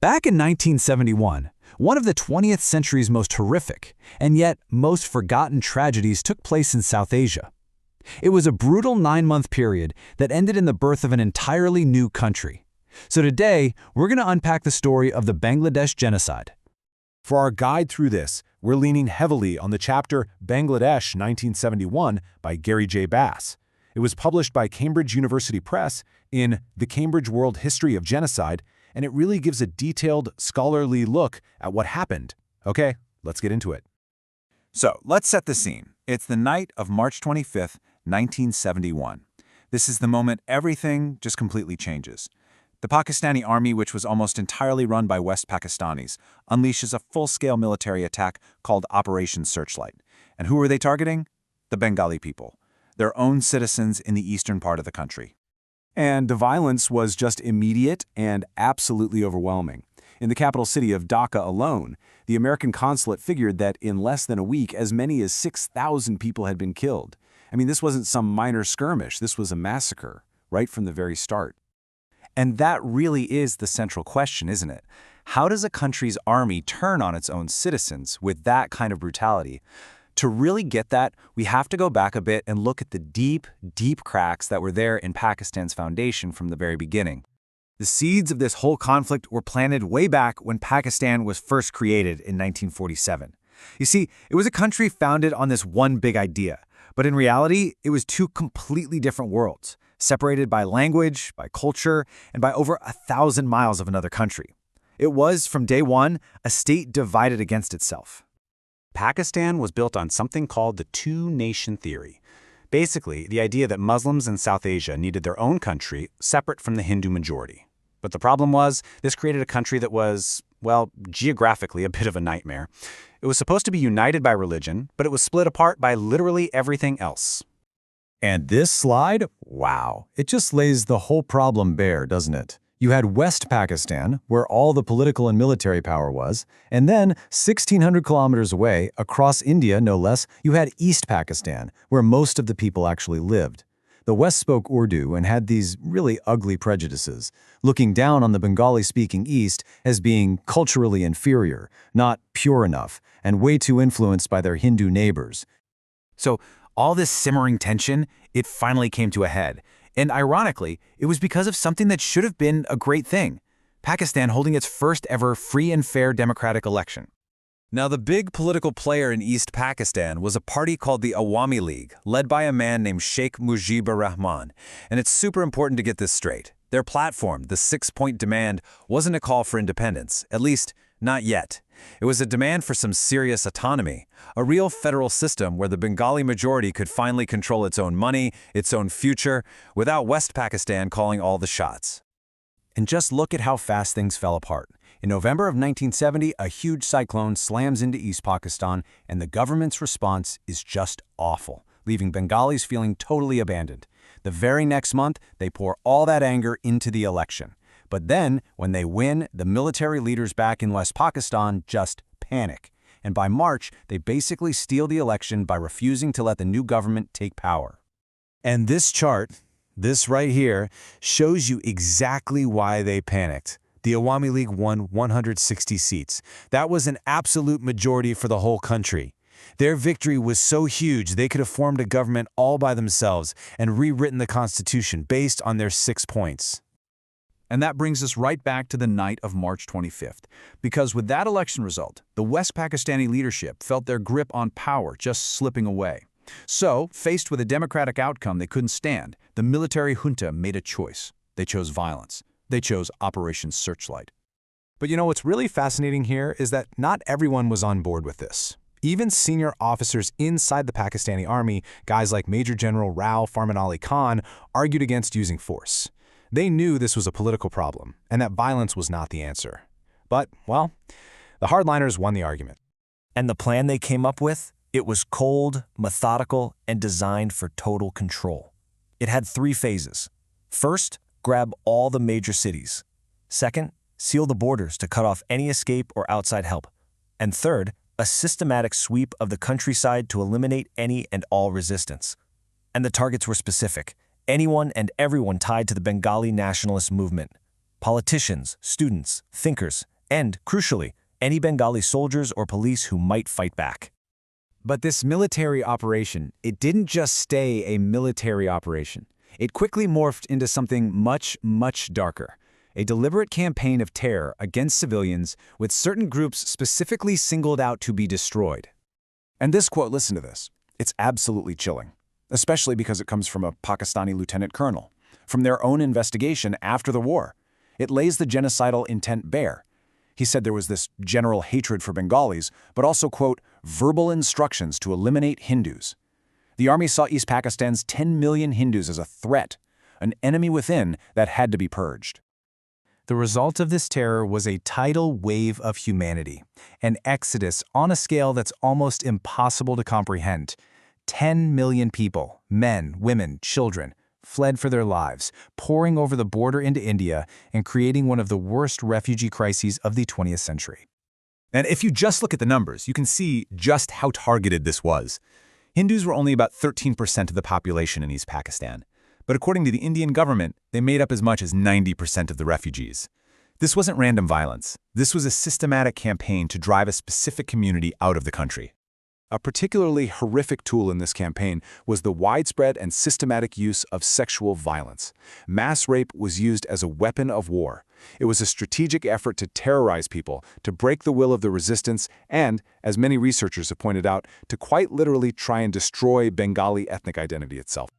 Back in 1971, one of the 20th century's most horrific, and yet most forgotten tragedies took place in South Asia. It was a brutal 9-month period that ended in the birth of an entirely new country. So today, we're going to unpack the story of the Bangladesh Genocide. For our guide through this, we're leaning heavily on the chapter Bangladesh 1971 by Gary J. Bass. It was published by Cambridge University Press in The Cambridge World History of Genocide, and it really gives a detailed, scholarly look at what happened. Okay, let's get into it. So, let's set the scene. It's the night of March 25th, 1971. This is the moment everything just completely changes. The Pakistani army, which was almost entirely run by West Pakistanis, unleashes a full-scale military attack called Operation Searchlight. And who are they targeting? The Bengali people, their own citizens in the eastern part of the country. And the violence was just immediate and absolutely overwhelming. In the capital city of Dhaka alone, the American consulate figured that in less than a week, as many as 6,000 people had been killed. I mean, this wasn't some minor skirmish. This was a massacre, right from the very start. And that really is the central question, isn't it? How does a country's army turn on its own citizens with that kind of brutality? To really get that, we have to go back a bit and look at the deep, deep cracks that were there in Pakistan's foundation from the very beginning. The seeds of this whole conflict were planted way back when Pakistan was first created in 1947. You see, it was a country founded on this one big idea, but in reality, it was two completely different worlds, separated by language, by culture, and by over 1,000 miles of another country. It was, from day one, a state divided against itself. Pakistan was built on something called the two-nation theory. Basically, the idea that Muslims in South Asia needed their own country separate from the Hindu majority. But the problem was, this created a country that was, well, geographically a bit of a nightmare. It was supposed to be united by religion, but it was split apart by literally everything else. And this slide, wow, it just lays the whole problem bare, doesn't it? You had West Pakistan, where all the political and military power was, and then 1,600 kilometers away, across India no less, you had East Pakistan, where most of the people actually lived. The West spoke Urdu and had these really ugly prejudices, looking down on the Bengali-speaking East as being culturally inferior, not pure enough, and way too influenced by their Hindu neighbors. So all this simmering tension, it finally came to a head. And ironically, it was because of something that should have been a great thing: Pakistan holding its first ever free and fair democratic election. Now, the big political player in East Pakistan was a party called the Awami League, led by a man named Sheikh Mujibur Rahman. And it's super important to get this straight. Their platform, the 6-point demand, wasn't a call for independence, at least not yet. It was a demand for some serious autonomy, a real federal system where the Bengali majority could finally control its own money, its own future, without West Pakistan calling all the shots. And just look at how fast things fell apart. In November of 1970, a huge cyclone slams into East Pakistan, and the government's response is just awful, leaving Bengalis feeling totally abandoned. The very next month, they pour all that anger into the election. But then, when they win, the military leaders back in West Pakistan just panic. And by March, they basically steal the election by refusing to let the new government take power. And this chart, this right here, shows you exactly why they panicked. The Awami League won 160 seats. That was an absolute majority for the whole country. Their victory was so huge they could have formed a government all by themselves and rewritten the Constitution based on their 6 points. And that brings us right back to the night of March 25th, because with that election result, the West Pakistani leadership felt their grip on power just slipping away. So, faced with a democratic outcome they couldn't stand, the military junta made a choice. They chose violence. They chose Operation Searchlight. But you know what's really fascinating here is that not everyone was on board with this. Even senior officers inside the Pakistani army, guys like Major General Rao Farman Ali Khan, argued against using force. They knew this was a political problem, and that violence was not the answer. But, well, the hardliners won the argument. And the plan they came up with? It was cold, methodical, and designed for total control. It had 3 phases. First, grab all the major cities. Second, seal the borders to cut off any escape or outside help. And third, a systematic sweep of the countryside to eliminate any and all resistance. And the targets were specific: anyone and everyone tied to the Bengali nationalist movement. politicians, students, thinkers, and, crucially, any Bengali soldiers or police who might fight back. But this military operation, it didn't just stay a military operation. It quickly morphed into something much, much darker. A deliberate campaign of terror against civilians, with certain groups specifically singled out to be destroyed. And this quote, listen to this. It's absolutely chilling, especially because it comes from a Pakistani lieutenant colonel, from their own investigation after the war. It lays the genocidal intent bare. He said there was this general hatred for Bengalis, but also, quote, verbal instructions to eliminate Hindus. The army saw East Pakistan's 10 million Hindus as a threat, an enemy within that had to be purged. The result of this terror was a tidal wave of humanity, an exodus on a scale that's almost impossible to comprehend. 10 million people, men, women, children, fled for their lives, pouring over the border into India and creating one of the worst refugee crises of the 20th century. And if you just look at the numbers, you can see just how targeted this was. Hindus were only about 13% of the population in East Pakistan, but according to the Indian government, they made up as much as 90% of the refugees. This wasn't random violence. This was a systematic campaign to drive a specific community out of the country. A particularly horrific tool in this campaign was the widespread and systematic use of sexual violence. Mass rape was used as a weapon of war. It was a strategic effort to terrorize people, to break the will of the resistance, and, as many researchers have pointed out, to quite literally try and destroy Bengali ethnic identity itself.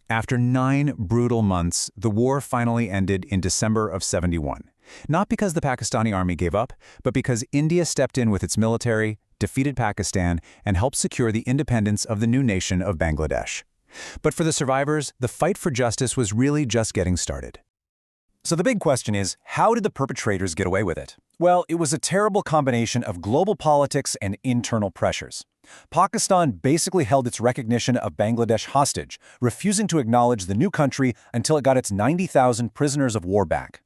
After 9 brutal months, the war finally ended in December of '71. Not because the Pakistani army gave up, but because India stepped in with its military, defeated Pakistan, and helped secure the independence of the new nation of Bangladesh. But for the survivors, the fight for justice was really just getting started. So the big question is, how did the perpetrators get away with it? Well, it was a terrible combination of global politics and internal pressures. Pakistan basically held its recognition of Bangladesh hostage, refusing to acknowledge the new country until it got its 90,000 prisoners of war back.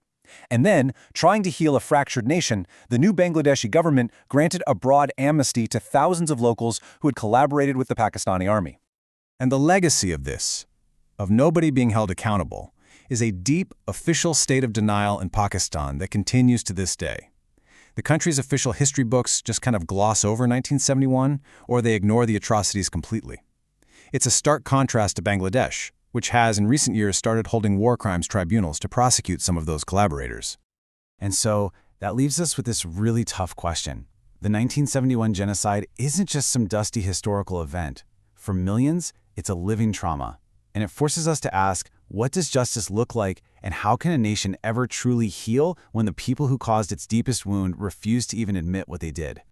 And then, trying to heal a fractured nation, the new Bangladeshi government granted a broad amnesty to thousands of locals who had collaborated with the Pakistani army. And the legacy of this, of nobody being held accountable, is a deep, official state of denial in Pakistan that continues to this day. The country's official history books just kind of gloss over 1971, or they ignore the atrocities completely. It's a stark contrast to Bangladesh, which has in recent years started holding war crimes tribunals to prosecute some of those collaborators. And so that leaves us with this really tough question. The 1971 genocide isn't just some dusty historical event. For millions, it's a living trauma. And it forces us to ask, what does justice look like, and how can a nation ever truly heal when the people who caused its deepest wound refuse to even admit what they did?